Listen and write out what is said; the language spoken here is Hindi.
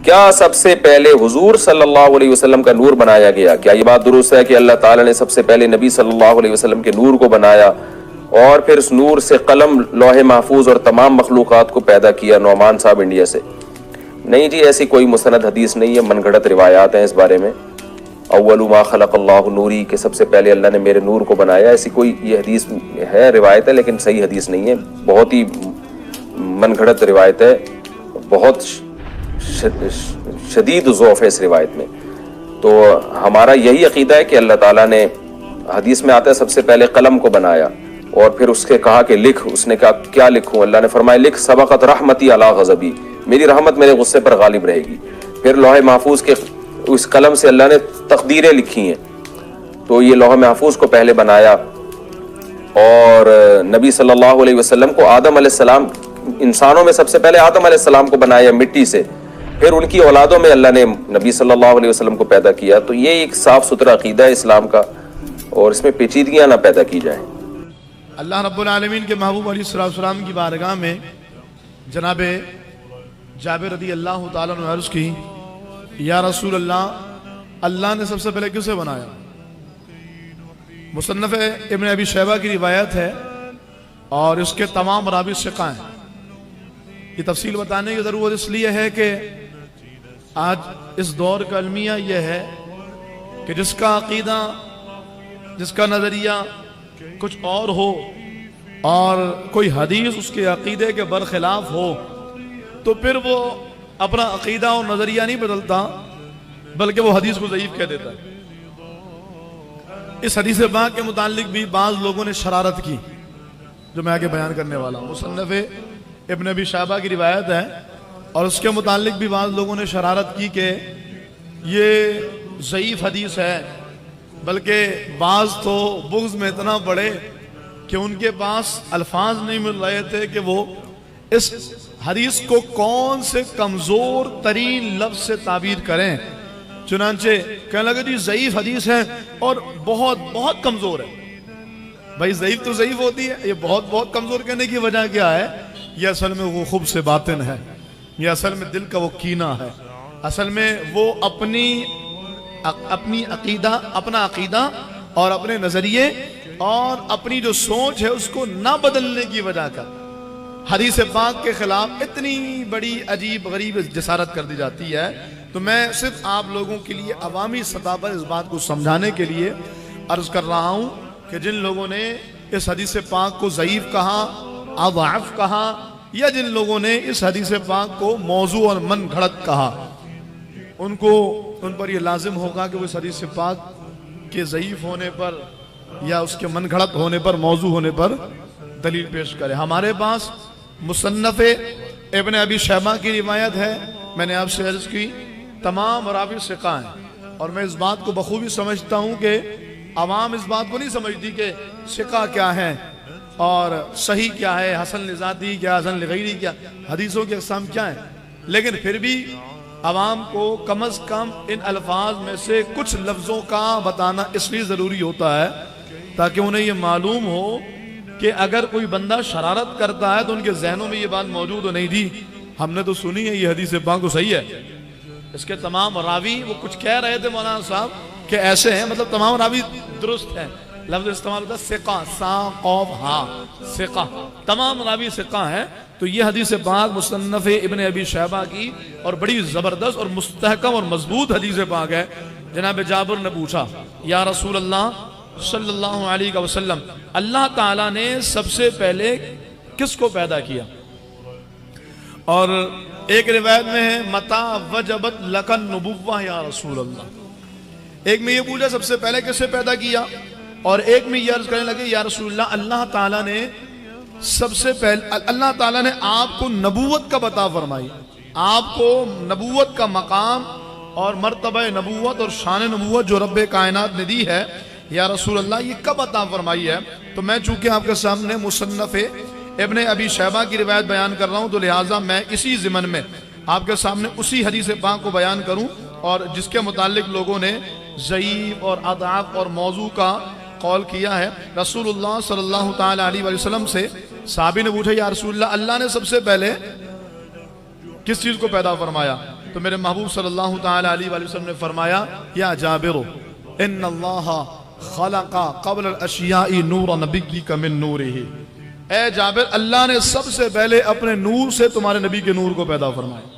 क्या सबसे पहले हुजूर सल्लल्लाहु अलैहि वसल्लम का नूर बनाया गया? क्या ये बात दुरुस्त है कि अल्लाह ताला ने सबसे पहले नबी सल्लल्लाहु अलैहि वसल्लम के नूर को बनाया और फिर उस नूर से कलम, लौहे महफूज और तमाम मखलूक़ात को पैदा किया? नौमान साहब इंडिया से। नहीं जी, ऐसी कोई मुसनद हदीस नहीं है, मनगढ़ंत रिवायात हैं इस बारे में। अव्वलु मा खलक़ल्लाहु नूरी, के सबसे पहले अल्लाह ने मेरे नूर को बनाया, ऐसी कोई ये हदीस है, रिवायत है, लेकिन सही हदीस नहीं है। बहुत ही मनगढ़ंत रिवायत है, बहुत शदीद ज़ौफ़ है इस रिवायत में। तो हमारा यही अकीदा है कि अल्लाह ताला ने, हदीस में आता है, सबसे पहले कलम को बनाया और फिर उसके कहा कि लिख। उसने कहा क्या लिखूं? अल्लाह ने फरमाया लिख सबक़त रहमती अला ग़ज़बी, मेरी रहमत मेरे गुस्से पर गालिब रहेगी। फिर लौहे महफूज के उस कलम से अल्लाह ने तकदीरें लिखी हैं, तो ये लौहे महफूज को पहले बनाया और नबी सल्लल्लाहु अलैहि वसल्लम को आदम अलैहिस्सलाम, इंसानों में सबसे पहले आदम अलैहिस्सलाम को बनाया मिट्टी से, फिर उनकी औलादों में अल्लाह ने नबी सल्लल्लाहु अलैहि वसल्लम को पैदा किया। तो ये एक साफ सुथरा अकीदा है इस्लाम का और इसमें पेचीदगियां ना पैदा की जाएं। अल्लाह रब्बुल आलमीन के महबूब अलैहिस्सलाम की बारगाह में जनाब जाबिर रज़ी अल्लाह ताला ने अर्ज़ की, या रसूल अल्लाह, अल्लाह ने सबसे पहले किसे बनाया? मुसन्नफ़ इब्न अबी शैबा की रिवायत है और इसके तमाम रावी सिक़ा हैं। ये तफसील बताने की ज़रूरत इसलिए है कि आज इस दौर का अलमिया यह है कि जिसका अक़ीदा, जिसका नज़रिया कुछ और हो और कोई हदीस उसके अक़ीदे के बरखिलाफ हो, तो फिर वो अपना अक़ीदा और नज़रिया नहीं बदलता, बल्कि वो हदीस को ज़ईफ़ कह देता है। इस हदीस पाक के मुताल्लिक़ भी बाज़ लोगों ने शरारत की, जो मैं आगे बयान करने वाला हूँ। मुसन्नफ़ इब्न अबी शैबा की रिवायत है और उसके मुताल्लिक़ भी बाज़ लोगों ने शरारत की कि ये ज़ईफ़ हदीस है, बल्कि बाज़ तो बुग़्ज़ में इतना बड़े कि उनके पास अल्फाज नहीं मिल रहे थे कि वो इस हदीस को कौन से कमज़ोर तरीन लफ्ज़ से ताबीर करें। चुनांचे कहने लगे जी ज़ईफ़ हदीस है और बहुत बहुत कमज़ोर है। भाई ज़ईफ़ तो ज़ईफ़ होती है, ये बहुत बहुत कमज़ोर कहने की वजह क्या है? ये असल में वो खुब से बातिन है, ये असल में दिल का वो कीना है, असल में वो अपनी अकीदा, अपना अकीदा और अपने नज़रिए और अपनी जो सोच है उसको ना बदलने की वजह का हदीस पाक के खिलाफ इतनी बड़ी अजीब गरीब जसारत कर दी जाती है। तो मैं सिर्फ आप लोगों के लिए अवामी सतह पर इस बात को समझाने के लिए अर्ज कर रहा हूँ कि जिन लोगों ने इस हदीस पाक को ज़ईफ़ कहा, अज़अफ़ कहा, या जिन लोगों ने इस हदीस पाक को मौजू और मन घड़त कहा, उन पर यह लाजिम होगा कि वो इस हदीस पाक के ज़ईफ़ होने पर या उसके मन घड़त होने पर, मौजू होने पर दलील पेश करे। हमारे पास मुसन्नफ़ इब्न अबी शैबा की रिवायत है, मैंने आपसे अर्ज़ की, तमाम रावी सिक़ा हैं और मैं इस बात को बखूबी समझता हूँ कि अवाम इस बात को नहीं समझती कि सिक़ा क्या है और सही क्या है, हसन लिज़ाती क्या, हसन लिग़ैरी क्या, हदीसों की अक़साम क्या है। लेकिन फिर भी अवाम को कम अज़ कम इन अल्फाज में से कुछ लफ्ज़ों का बताना इसलिए ज़रूरी होता है ताकि उन्हें ये मालूम हो कि अगर कोई बंदा शरारत करता है तो उनके जहनों में ये बात मौजूद हो, नहीं जी हमने तो सुनी है ये हदीस पाक तो सही है। इसके तमाम रावी, वो कुछ कह रहे थे मौलाना साहब कि ऐसे हैं, मतलब तमाम रावी दुरुस्त हैं, लफ्ज़ इस्तेमाल होता है सिक़ा, सा क़ाफ हा, सिक़ा, तमाम रावी सिक़ा हैं। तो ये हदीस पाक मुसन्नफ़ इब्न अबी शैबा की और बड़ी ज़बरदस्त और मुस्तहकम और मजबूत हदीस पाक है। जनाब जाबिर ने पूछा, या रसूल अल्लाह सल्लल्लाहु अलैहि वसल्लम, अल्लाह ताला ने सबसे पहले किसको पैदा किया? और एक रिवायत में है मता वजबत लकन नबुव्वा या रसूल अल्लाह। एक में ये पूछा सबसे पहले किससे पैदा किया, और एक में ये अर्ज करने लगे या रसूल अल्लाह, अल्लाह ताला ने सबसे पहले, अल्लाह ताला ने आपको नबूवत का बता फरमाई, आपको नबूवत का मकाम और मर्तबा नबूवत और शान नबूवत जो रब्बे कायनात ने दी है, या रसूल अल्लाह ये कब अता फरमाई है? तो मैं चूंकि आपके सामने मुसन्नफ़ इब्न अबी शैबा की रिवायत बयान कर रहा हूँ, तो लिहाजा मैं इसी ज़िमन में आपके सामने उसी हदीस पाक को बयान करूँ और जिसके मुतालिक लोगों ने ज़ईफ़ और अज़अफ़ और मौजू का कौल किया है। रसूलुल्लाह सल्लल्लाहु तआला अलैहि वसल्लम से साहबी ने पूछा, या रसूलल्लाह, अल्लाह ने सबसे पहले किस चीज़ को पैदा फरमाया? तो मेरे महबूब सल्लल्लाहु तआला अलैहि वसल्लम ने फरमाया, या जाबिर इन्नल्लाह खलक़ा क़ब्ल अल-अशियाई नूर नबिय्यिका मिन नूरिही। ए जाबिर, अल्लाह ने सबसे पहले अपने नूर से तुम्हारे नबी के नूर को पैदा फरमाया।